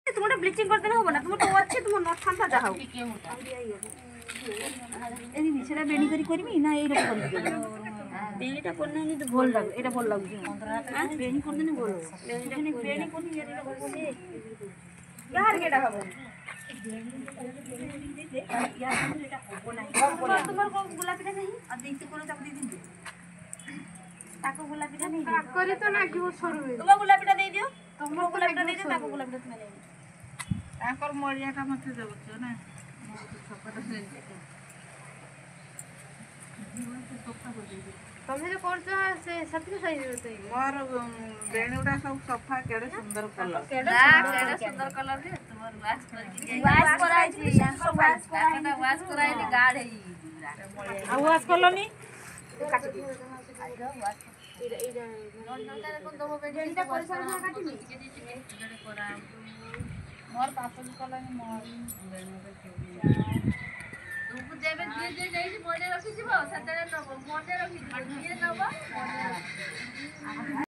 তোমার ব্লিচিং করতে হবে না, তোমার তো আছে, তোমার নট ঠান্ডা যাও এই সেটা বেনি করি করবি না এইরকম করবি? বেনিটা করলে কিন্তু ভুল লাগবে, এটা ভুল লাগবে। হ্যাঁ বেনি করলে না ভুল, বেনি করলে এরকম করলে यार কেটা হবে তোমার গোলাপিটা নেই আর দেখতে করে চাপ দিয়ে দিন তাকে গোলাপিটা নেই করে তো না কি সরু তোমার গোলাপিটা দিয়ে দিও, তোমার গোলাপিটা দিয়ে দিও, তাকে গোলাপিটা তুমি নেই তারপর মরিয়াটা মতে দেব না সকালে তুমি তো করছো সে সবকিছু সহি হতো মোর বেণুটা সব সফা কেড়ে সুন্দর কলর কেড়ে সুন্দর কলর রে তোমার ওয়াশ করকি ওয়াশ করাইছি সব ওয়াশ করাইনি গাড় হেই আর ওয়াশ করলনি কাটি দি এরা এরা নন্দনটারে কোন দেবো বেণিটা পরিষ্কার না কাটিনি এটারে করা মোর পাপন কলনি মোর বেণুটা তুমি দেবে দিয়ে দিয়ে যাইছি মনে রাখিছিব সেটারে নব মনে রাখিছিব দিয়ে নব মনে